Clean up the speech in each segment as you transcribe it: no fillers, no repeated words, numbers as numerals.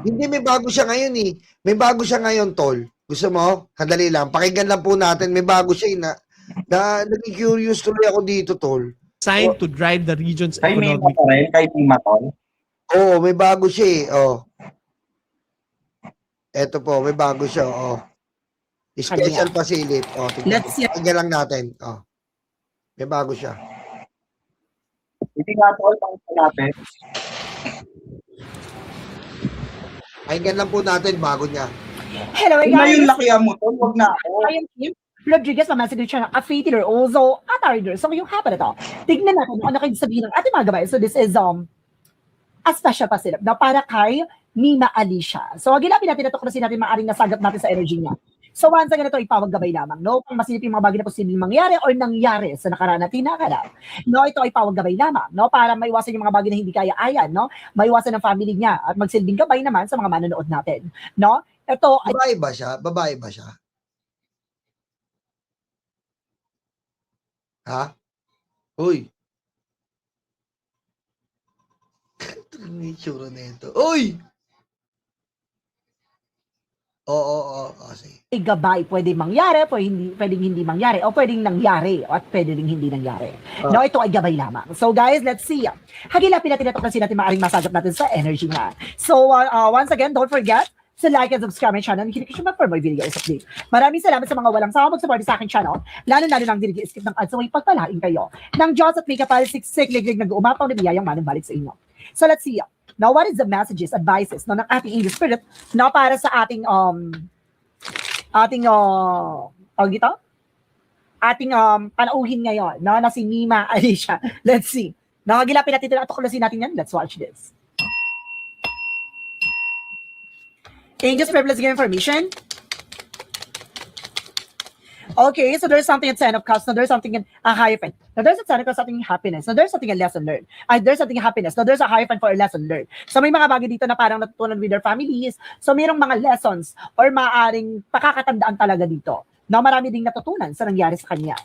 Hindi, may bago siya ngayon eh. May bago siya ngayon, tol. Gusto mo? Kadali lang. Pakinggan lang po natin. May bago siya eh, naging curious tuloy ako dito, tol. Signed to drive the region's Kay Mima economic. pa rin, kay Mima tol. Oo, may bago siya eh. Oh. Eto po, may bago siya. Oh. Special facility. Oh, Let's see. Pakinggan lang natin. Oh. May bago siya. Hindi nga tol, pakita natin. Pakinggan lang po natin, bago niya. Hello Kung na guys! yung lakihan mo tol, wag na ako. I am Kim Rodriguez, mamasigil siya ng a faithful also at our leader. So yung hapa na to, tignan natin kung ano kayo sabihin ng ating mga gabay. So this is a special facility na para kay Mima Alicia. So agilapin natin na ito kasi natin maaring nasagap natin sa energy niya. So once again ito, ipawag gabay lamang. No? Kung masilip yung mga bagay na posibleng mangyari or nangyari sa nakaraan na tinakarap. No, ito ay pawag gabay lamang. No? Para maiwasan yung mga bagay na hindi kaya-ayan. No? Maiwasan ng family niya at magsilbing gabay naman sa mga manonood natin. No? Ito ay Babae ba siya? Babae ba siya? Ha? Uy! Ito yung itsura na ito. Uy! Oo. Sige. gabay, pwede mangyari, pwedeng hindi mangyari, o pwedeng nangyari, at pwede rin hindi nangyari. No, ito ay gabay lamang. So guys, let's see. Hagilapin natin ito kasi natin maaaring masagap natin sa energy nga. So once again, don't forget to like and subscribe my channel and hit for my videos update. Maraming salamat sa mga walang sawa mag-support sa aking channel, lalo nang skip ng ads, so may pagpalain kayo ng Diyos at may kapal siksik liglig nag-uumapaw na biyayang manong balik sa inyo. So let's see. Now, what is the messages, advices no, ng ating English Spirit na para sa ating panauhin ngayon, no, na si Mima Alicia. Let's see. Nakagilapin natin ito at tuklasin natin yan. Let's watch this. Angels privilege give information. Okay, so there's something at 10 of cups. So there's something in a hierophant. Now there's a 10 of cups, something happiness. So there's something a lesson learned. There's something happiness. So there's a hierophant for a lesson learned. So may mga bagay dito na parang natutunan with their families. So mayroong mga lessons or maaring pakakatandaan talaga dito. Na marami ding natutunan sa nangyari sa kanya.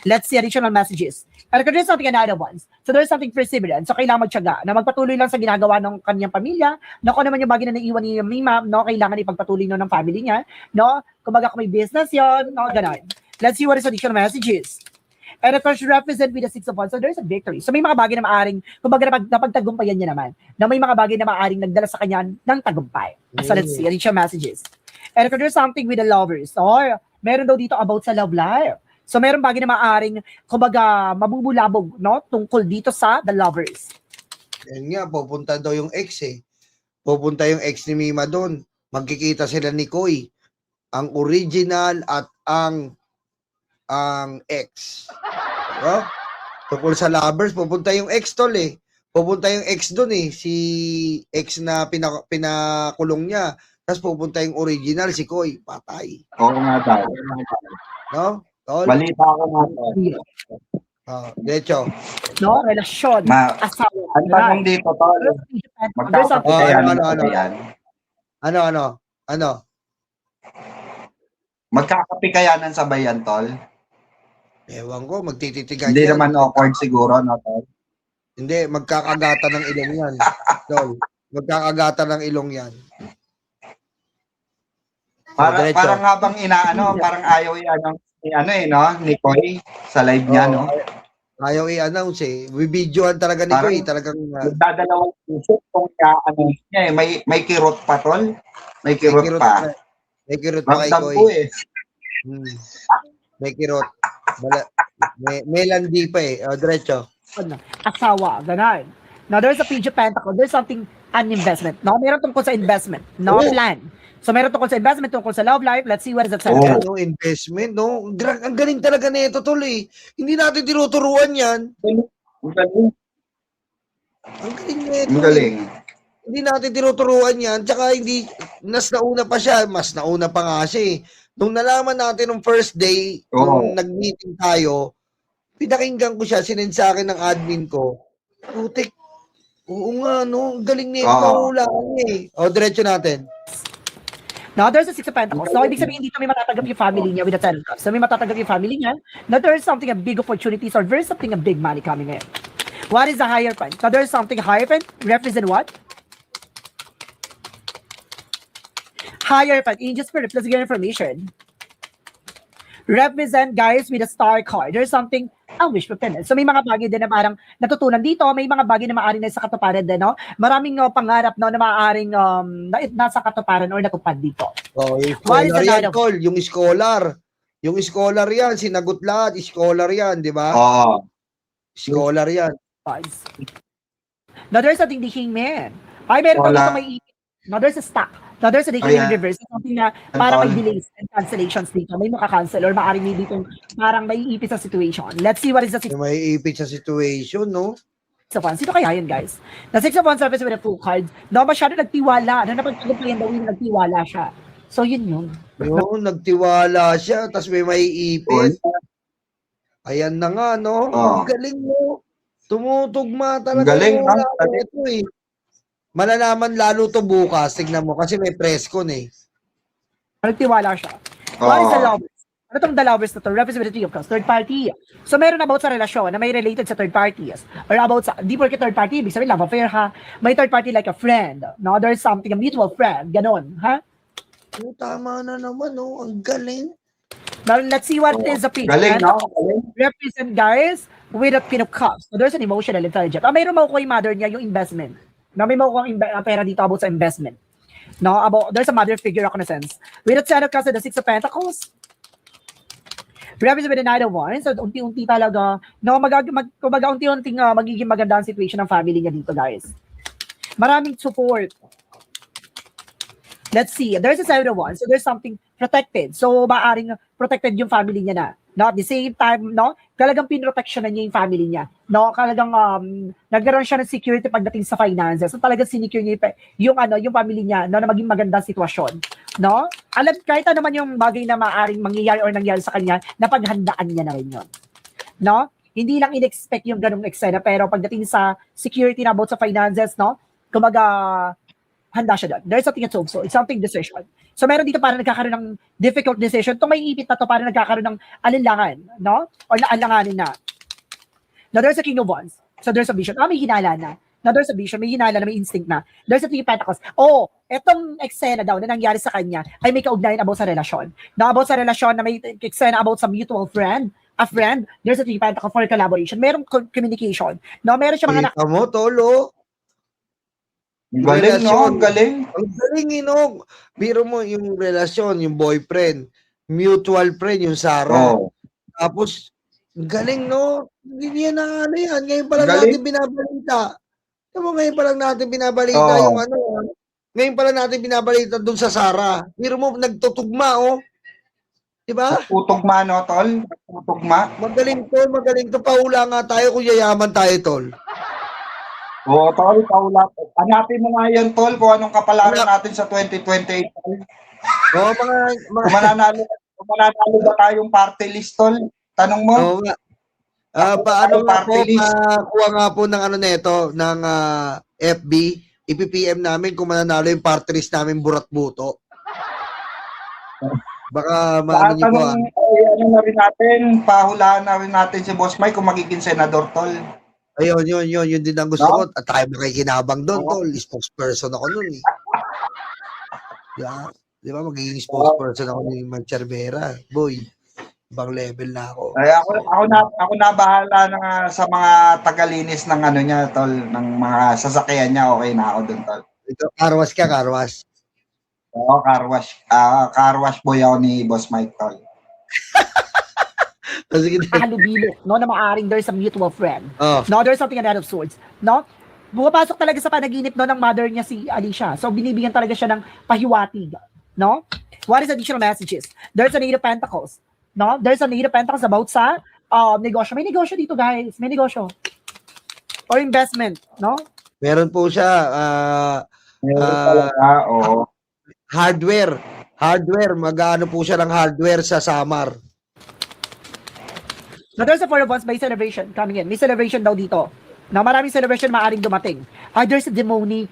Let's see additional messages. And there's something another ones. So there's something perseverance. So kailangan magtiyaga na magpatuloy lang sa ginagawa ng kanyang pamilya. No, kung naman yung bagay na naiiwan ni Mima, no, kailangan ipagpatuloy no ng family niya. No, kumbaga kung may business yon, no, gano'n. Let's see what is additional messages. And of course, represent with the 6 of Wands. So there's a victory. So may mga bagay na maaring, kumbaga napagtagumpayan niya naman, na may mga bagay na maaring nagdala sa kanya ng tagumpay. So let's see additional messages. And if there's something with the lovers, or meron daw dito about sa love life. So meron bagay na maaring, kumbaga, mabubulabog, no? Tungkol dito sa the lovers. Yan nga, pupunta daw yung ex eh. Pupunta yung ex ni Mima doon. Magkikita sila ni Koy. Ang original at ang ex. No? Tungkol sa lovers, pupunta yung ex tol eh. Pupunta yung ex doon eh. Si ex na pinakulong niya. Tapos pupunta yung original, si Koy. Patay. Oo nga tayo. No? Tol? Balita ako nga tol. Derecho. No? Relasyon. Asawa. Ang tanong dito tol, magkakapi kayanan sa bayan? Ano? Magkakapi kayanan sa bayan tol? Ewan ko, magtititigan Hindi yan. naman awkward siguro, no tol? Hindi, magkakagata ng ilong yan. Tol, magkakagata ng ilong yan. Parang habang parang ayaw ni Koy sa live niya, no? Ayaw i-announce eh. Bibidyoan talaga ni Koy. Talagang Nagdadalawang isip kung i-announce niya eh. May kirot pa, tol. May kirot pa. May kirot pa kay Ramdam Koy. ko eh. May kirot. May landi pa eh. Diretso. Asawa. Ganon. Now, there's a page of pentacle. There's something, an investment. No? Meron tungkol sa investment. No? Plan. So, meron tungkol sa investment, tungkol sa love life. Let's see what is that. No, investment, no? Ang galing talaga nito, tol eh. Hindi natin tinuturuan yan. Ang galing. Ang galing nito. Ang galing. Hindi natin tinuturuan yan. Tsaka hindi, mas nauna pa siya. Mas nauna pa nga siya eh. Nung nalaman natin nung first day, nung nag-meeting tayo, pinakinggan ko siya, sinend sa akin ng admin ko. Putik, oo nga, no? Ang galing nito. Hulaan niya eh. O, diretso natin. Now, there's a 6 of Pentacles. So, ibig sabihin dito may matatanggap yung family niya with the 10 of Cups. So, may matatanggap yung family niya. Now, there's something, a big opportunities or there's something, a big money coming in. What is the Hierophant? So, there's something Hierophant represent what? Hierophant, Angel Spirit, let's get information. Represent, guys, with a star card. There's something, wish fulfillment. So may mga bagay din na parang natutunan dito, may mga bagay na maaaring nasa katuparan din, no? Maraming pangarap, no, na maaaring nasa katuparan or natupad dito. Oh, yung What is scholar the yan, item? Tol. Yung scholar. Yung scholar yan, sinagot lahat. Scholar yan, di ba? Oo. Scholar yan. Cards. Now, there's something the Hangman. Ay, meron pa Wala. dito may ipit. Now, there's a stack. Now, there's a decay in Ayan. reverse. Something na parang may Tol. delays and cancellations dito. May maka-cancel or maaaring may dito parang may ipit sa situation. Let's see what is the Yung may ipit sa situation, no? Six of Wands. Sino kaya yun, guys? The Six of Wands surface with a full card. No, masyado nagtiwala. Na napagtagumpayan daw yung nagtiwala siya. So, yun. Yung nagtiwala siya, tapos may ipit. Ayan na nga, no? Oo. Ang galing mo. Tumutugma talaga. Ang galing, wala no? ko ito, eh. Malalaman lalo to bukas. Tignan mo, kasi may press con, eh. Nagtiwala siya. What is the lovers? Ano tong the lovers na to? Representative of course, third party. So, meron about sa relasyon na may related sa third parties. Or about sa, di porke third party, ibig sabihin love affair, ha? May third party like a friend. No, there's something, a mutual friend. Ganon, ha? Oh, tama na naman, no? Ang galing. Now, let's see what is the pin. Galing, And no? Galing. represent, guys, with a pin of cups. So, there's an emotional intelligence. Mayroon makukuha yung mother niya, yung investment. Na may makukuha ang pera dito about sa investment. No, about, there's a mother figure ako na sense. With a Ten of Cups and the Six of Pentacles. Represent with the Knight of Wands. So, unti-unti talaga, no, kumbaga unti-unting magiging maganda ang situation ng family niya dito, guys. Maraming support. Let's see. There's a Seven of Wands. So, there's something protected. So, maaring protected yung family niya na. No, at the same time, no, talagang pinroteksyonan niya yung family niya. No, talagang nagkaroon siya ng security pagdating sa finances. So, talagang sinecure niya yung family niya, no, na maging magandang sitwasyon. No? Alam, kahit ano man yung bagay na maaring mangyayari or nangyari sa kanya, napaghandaan niya na rin yun. No? Hindi lang in-expect yung ganung eksena, pero pagdating sa security na about sa finances, no, kumaga, handa siya doon. There's something that's also, it's something decision. So, meron dito parang nagkakaroon ng difficult decision. Itong may ipit na to parang nagkakaroon ng alinlangan, no? Or naalanganin na. Now, there's a King of Wands. So, there's a vision. May hinala na. Now, there's a vision. May hinala na, may instinct na. There's a Three of Pentacles. Oh, etong eksena daw na nangyari sa kanya ay may kaugnayan about sa relasyon. Now, about sa relasyon na may eksena about sa mutual friend, a friend, there's a Three of Pentacles for collaboration. Merong communication. No, meron siya mga Kita mo, Tolo. Ang galing, no? Ang galing. Ang galing, no? Biro mo yung relasyon, yung boyfriend, mutual friend, yung Sarah. Oo. Tapos, ang galing, no? Hindi yan na ano yan. Ngayon pa lang Galing. natin binabalita. Ngayon pa lang natin binabalita Oo. yung ano. Ngayon pa lang natin binabalita dun sa Sarah. Biro mo, nagtutugma, oh. Diba? Putugma, no, tol? Putugma. Magaling to. Paula nga tayo kung yayaman tayo, tol. Oo, tol, kaulat. Hanapin mo nga yan, tol, kung anong kapalaran natin sa 2028, tol. Oo, mga Kung mananalo ba tayong party list, tol? Tanong mo. oo nga. Paano nga po, Party list. kuha nga po ng ano neto, ng FB, ipipm namin kung mananalo yung party list namin burat buto. Baka maano niyo po. Ano na rin natin, pahulaan na rin natin si Boss Mike kung magiging senador, tol. Ayun, yun din ang gusto No? ko. At tayo makikinabang doon, Oo. tol. Spokesperson ako nun, eh. Di ba, magiging spokesperson ako ni Man Cervera. Boy, ibang level na ako. Ay, ako na bahala na sa mga tagalinis ng ano niya, tol, ng mga sasakyan niya, okay na ako doon, tol. Ito, karwas ka, karwas. Oo, car wash boy ako ni Boss Mike, tol. Sige, halubilo, no, na maaring there's a mutual friend. oh. No, there's something a Knight of Swords. No? Bumapasok talaga sa panaginip, no, ng mother niya si Alicia. So, binibigyan talaga siya ng pahiwatig. No? What is additional messages? There's a Eight of Pentacles. No? There's a Eight of Pentacles about sa negosyo. May negosyo dito, guys. May negosyo. Or investment. No? Meron po siya, Oo. hardware. Mag-ano po siya ng hardware sa Samar. Now, there's a Four of Wands, may celebration coming in. May celebration daw dito. Na maraming celebration maaaring dumating. There's a demonic.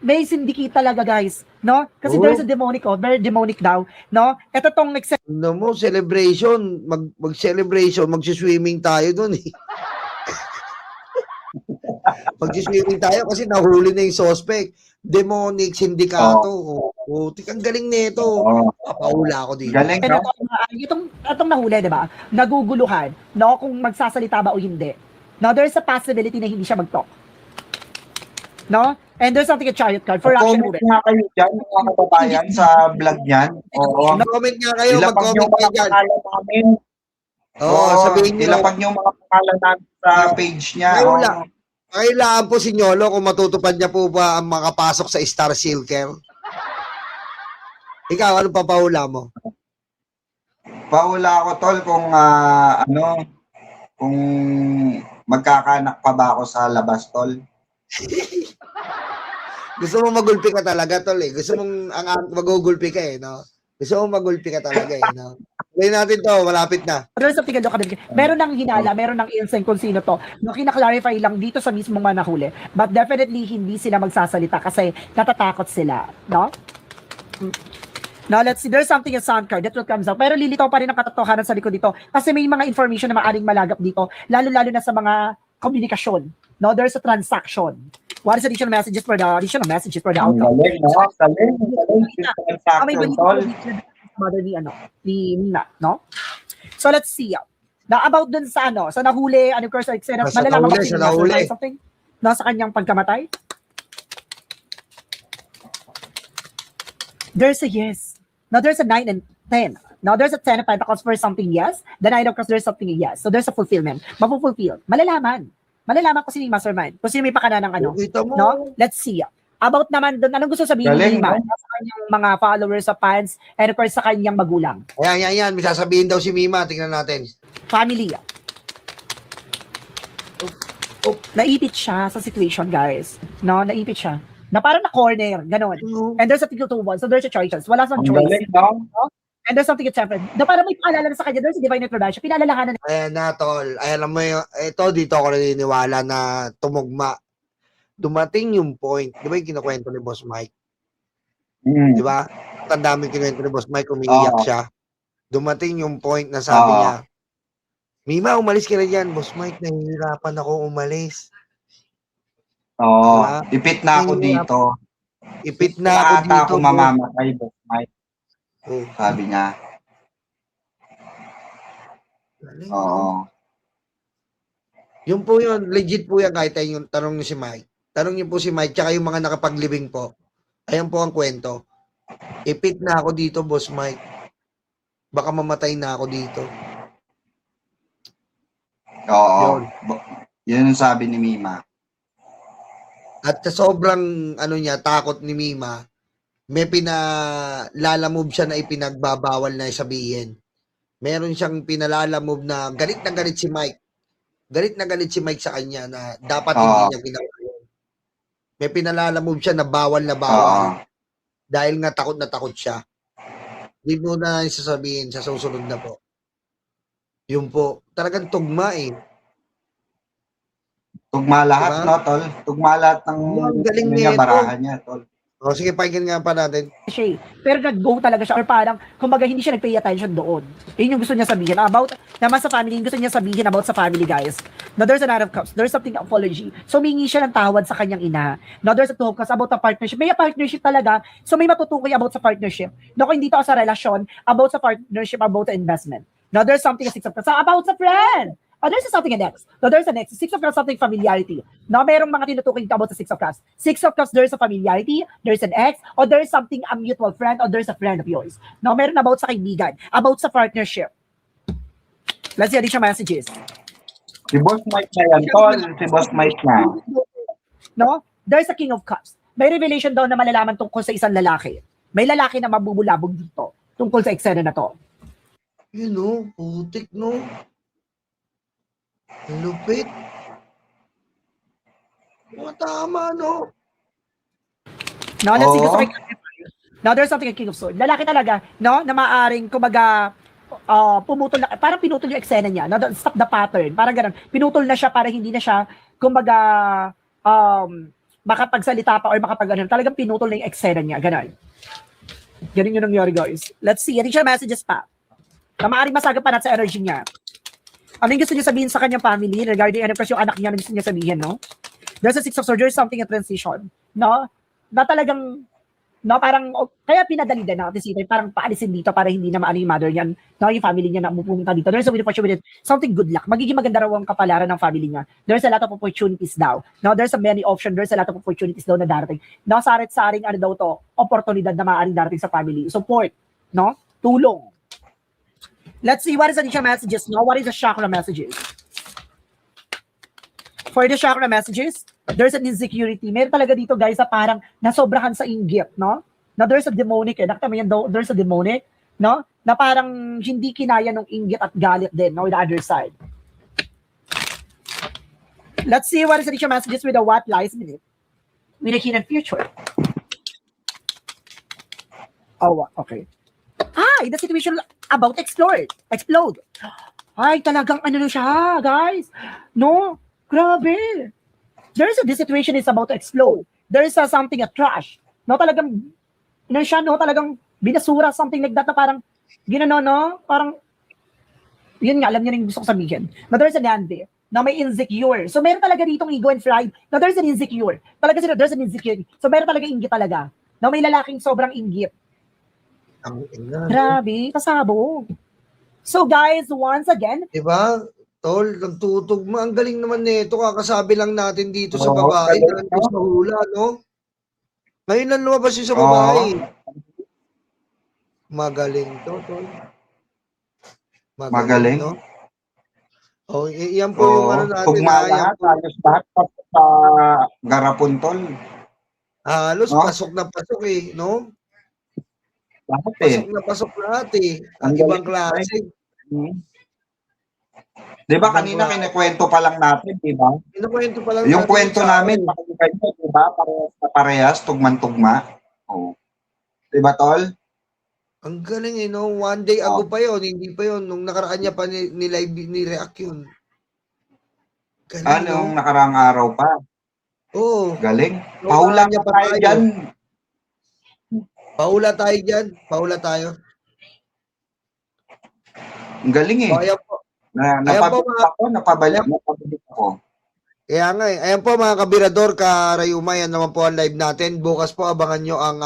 May syndicate talaga, guys. No? Kasi there's a demonic, very demonic daw. No? Ito tong No mo, celebration. Mag-celebration, magsiswimming tayo doon, eh. Magsiswimming tayo kasi nahuli na yung suspect. demonic, sindikato. Putik, ang galing nito. Oo. Papaula ako dito. Galing, Pero no? itong nahuli, di ba? Naguguluhan, no? Kung magsasalita ba o hindi. No, there's a possibility na hindi siya mag-talk. No? And there's something a chariot card for action Comment movement. nga kayo dyan, mga kababayan, sa vlog niyan. Oo. Mag-comment nga kayo, Ilapag mag-comment yung kayo mga dyan. pangalan namin. Oo, sabihin nyo. Ilapag yung mga pangalan namin sa page niya. Wala. Oo. Kailangan po si Nyolo kung matutupad niya po ba ang makapasok sa Star Silker. Ikaw, ano papaula mo? Paula ako, tol, kung kung magkakanak pa ba ako sa labas, tol. Gusto mo magulpi ka talaga, tol eh. Gusto mong magugulpi ka eh, no? Gusto mong magulpi ka talaga eh, no? Gawin natin to, malapit na. There's something meron ng hinala, meron ng instinct kung sino to. No, kina-clarify lang dito sa mismong mga nahuli. But definitely, hindi sila magsasalita kasi natatakot sila. No? Now, let's see. There's something a sound card that will comes out. Pero lilitaw pa rin ang katotohanan sa likod dito. Kasi may mga information na maaring malagap dito. Lalo-lalo na sa mga komunikasyon. No, there's a transaction. What is additional messages for the Ang outcome? galing, no? Galing. May Transaction, balita tol. mother ni ni Nina, no? So let's see. Na about dun sa sa nahuli, of course, like said, Sa malalaman nahuli, ba sa kung nahuli. mastermind something? No, sa kanyang pagkamatay? There's a yes. Now there's a 9 and 10. Now there's a 10 of Pentacles for something yes. The 9 of Cups, there's something yes. So there's a fulfillment. Mapufulfill. Malalaman ko sino yung mastermind. Kung sino may pakana ng Kita mo. No? Let's see. About naman doon, anong gusto sabihin Galing, ni Mima? no? Sa kanyang mga followers, sa fans, and of course sa kanyang magulang. Ayan. May sasabihin daw si Mima. Tingnan natin. Family. Naipit siya sa situation, guys. No, naipit siya. Na parang na-corner, gano'n. And there's a tickle to one, so there's a choices. Wala siyang Ang choice. galing, no? And there's something it's separate. Na parang may paalala na sa kanya, there's a divine intervention. Pinalalahanan Ayan na, tol. Alam mo yung, dito ako naniniwala na tumugma. Dumating yung point. Di ba yung kinukwento ni Boss Mike? Di ba? Ang daming kinukwento ni Boss Mike, umiiyak siya. Dumating yung point na sabi niya, Mima, umalis ka na dyan. Boss Mike, nahihirapan ako umalis. Oo. Diba? Ipit na ako dito. Ipit na ako Ata dito. ako mamamatay, Boss Mike. Oh, Sabi niya. galing, Oo. no? Yun po yun. Legit po yan kahit ay yung tanong niyo si Mike. Tanong niyo po si Mike tsaka yung mga nakapaglibing po. Ayan po ang kwento. Ipit na ako dito, Boss Mike. Baka mamatay na ako dito. Oo. Yun. Yun ang sabi ni Mima. At sa sobrang takot ni Mima, may pinalalamove siya na ipinagbabawal na sabihin. Meron siyang pinalalamove na galit si Mike. Galit na galit si Mike sa kanya na dapat hindi niya ginawa yun. May pinalalamove siya na bawal dahil nga takot na takot siya. Hindi mo na sasabihin sa susunod na po. Yun po. Talagang tugma eh. Tugma lahat, Diba? no, tol? Tugma lahat ng Ang galing niya, nito. barahan niya, tol. O sige, pakinggan nga pa natin. siya eh. Pero nag-go talaga siya or parang kumbaga hindi siya nag-pay attention doon. Yun yung gusto niya sabihin about naman sa family, yung gusto niya sabihin about sa family, guys. Now there's a Knight of Cups, there's something apology. So humingi siya ng tawad sa kanyang ina. Now there's a Two of Cups about the partnership. May partnership talaga. So may matutukoy about sa partnership. Now kung hindi to sa relasyon, about sa partnership, about sa investment. Now there's something a Six of Cups about sa friend. Oh, there's something next. No, there's a next. Six of Cups, something familiarity. No, merong mga tinutukoy about sa Six of Cups. Six of Cups, there's a familiarity, there's an ex, or there's something a mutual friend, or there's a friend of yours. No, meron about sa kaibigan, about sa partnership. Let's see additional messages. Si Boss Mike na yan, tol. Si Boss Mike na. No, there's a King of Cups. May revelation daw na malalaman tungkol sa isang lalaki. May lalaki na mabubulabog dito tungkol sa eksena na to. Yun o, putik no. Lupit. Tama, no? No, let's see. Oo. Gusto ko now, there's something a King of Swords. Lalaki talaga, no, na maaring, kumbaga, pumutol na, parang pinutol yung eksena niya. No, stop the pattern. Parang ganun. Pinutol na siya para hindi na siya, kumbaga, makapagsalita pa or makapag-ano. Talagang pinutol na yung eksena niya. Ganun. Ganun yung nangyari, guys. Let's see. Additional messages pa. Na maaring masagap pa natin sa energy niya. Ano yung gusto niya sabihin sa kanyang family regarding ano yung anak niya na gusto niya sabihin, no? There's a Six of Swords, there's something in transition, no? na talagang, no, parang, kaya pinadali din natin si Tay, parang paalisin dito para hindi na maano yung mother niya, no, yung family niya na pupunta dito. There's a way for with it, something good luck. Magiging maganda raw ang kapalaran ng family niya. There's a lot of opportunities daw. No, there's a many options, there's a lot of opportunities daw na darating. No, saring ano daw to, oportunidad na maaaring darating sa family. Support, no, tulong. Let's see what is the additional messages, no? What is the chakra messages? For the chakra messages, there's an insecurity. Meron talaga dito, guys, na parang nasobrahan sa inggit, no? Na there's a demonic, nakita mo yan, there's a demonic, no? Na parang hindi kinaya ng inggit at galit din, no? With the other side. Let's see what is the additional messages with the what lies in it. With the hidden future. Oh, okay. In the situation about explode. Ay, talagang ano na siya, guys. No, grabe. There's this situation is about to explode. There is something, a trash. No, talagang, ano siya, no, talagang binasura, something like that na parang, ginano, no, parang, yun nga, alam niya rin gusto ko sabihin. Na there's an envy, na may insecure. So, meron talaga ditong ego and pride, na there's an insecure. Talaga sila, there's an insecurity. So, meron talaga inggit talaga. Na may lalaking sobrang inggit. Grabe, kasabog. So, guys, once again, Diba? Tol, nagtutugma. Ang galing naman nito. Kakasabi lang natin dito sa babae. Nandun sa hula, no? Ngayon lang lumabas yun sa babae. Magaling to, Tol. Magaling. No? Oh, yan po yung ano natin. Tugma lahat, halos lahat sa garapon, Tol. Halos No? pasok na pasok eh, no? Lahat Pasok na pasok lahat eh. Ang Ang ibang galing. klase. Di ba kanina kinikwento pa lang natin, di ba? Kinukwento pa lang Yung natin kwento sa- namin, pakikita, di ba? Parehas, tugman-tugma. Oh. Di ba, Tol? Ang galing eh, no? One day ago pa yon, hindi pa yon. Nung nakaraan niya pa ni-react yun. Galing, Anong nakaraang araw pa? Oo. Galing. So, Pahulang niya pa pa tayo tayo. dyan. Paula tayo dyan. Paula tayo. Ang galing eh. O, ayan po. Napabalik ako, napabalik ako. Kaya nga eh. Ayan po mga kabirador, karayuma, yan naman po ang live natin. Bukas po abangan nyo ang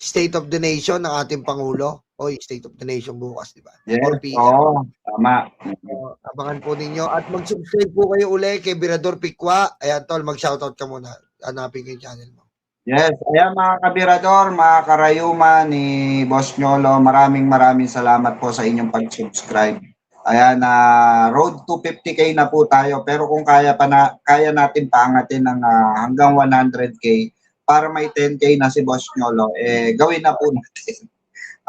State of the Nation ng ating Pangulo. Oy, State of the Nation bukas, di ba? Yes, 4 p.m. oo. Tama. Abangan po ninyo. At mag-subscribe po kayo uli kay Birador Pikwa. Ayan, Tol, mag-shoutout ka muna. Hanapin ko yung channel mo. Yes, ayan mga kabirador, mga karayuma ni Boss Nyolo, maraming salamat po sa inyong pag-subscribe. Ayan, road to 50K na po tayo, pero kung kaya natin paangatin ng hanggang 100K para may 10K na si Boss Nyolo, gawin na po natin.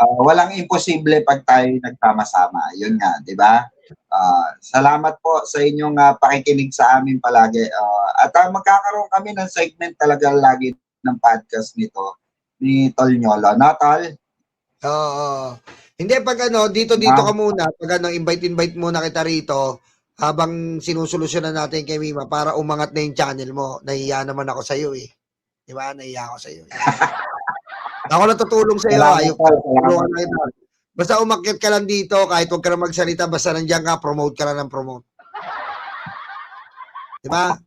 Walang imposible pag tayo nagtama-sama. Yun nga, di ba? Salamat po sa inyong pakikinig sa amin palagi. At magkakaroon kami ng segment talaga lagi ng podcast nito ni Tol Nyolo. Na, Tol? Oo. Hindi, pag dito ka muna. Pag invite muna kita rito habang sinusolusyonan natin kay Mima para umangat na yung channel mo. Nahiya naman ako sa'yo eh. Di ba? Nahiya ako sa'yo eh. Ako natutulong sa'yo. Ayok ka. Tulungan na kita. Basta umakyat ka lang dito, kahit huwag ka na magsalita, basta nandiyan ka, promote ka lang ng promote. Di ba?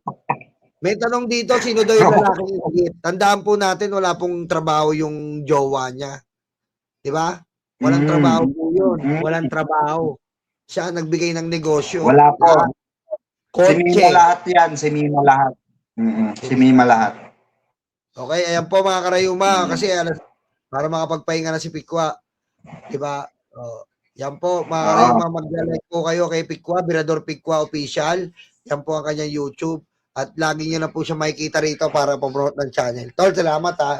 May tanong dito, sino daw yung lalaking higit? Tandaan po natin, wala pong trabaho yung jowa niya. Di ba? Walang trabaho po yun. Walang trabaho. Siya ang nagbigay ng negosyo. Wala po. Si Kotse. Mima lahat yan. Si Mima lahat. Si Mima lahat. Okay, ayan po mga karayuma. Kasi para makapagpahinga na si Pikwa. Diba? Yan po, mga karayuma. Mag-like po kayo kay Pikwa, Birador Pikwa Official. Yan po ang kanyang YouTube. At lagi nyo na po siya makikita rito para pa-promote ng channel. Tol, salamat ha.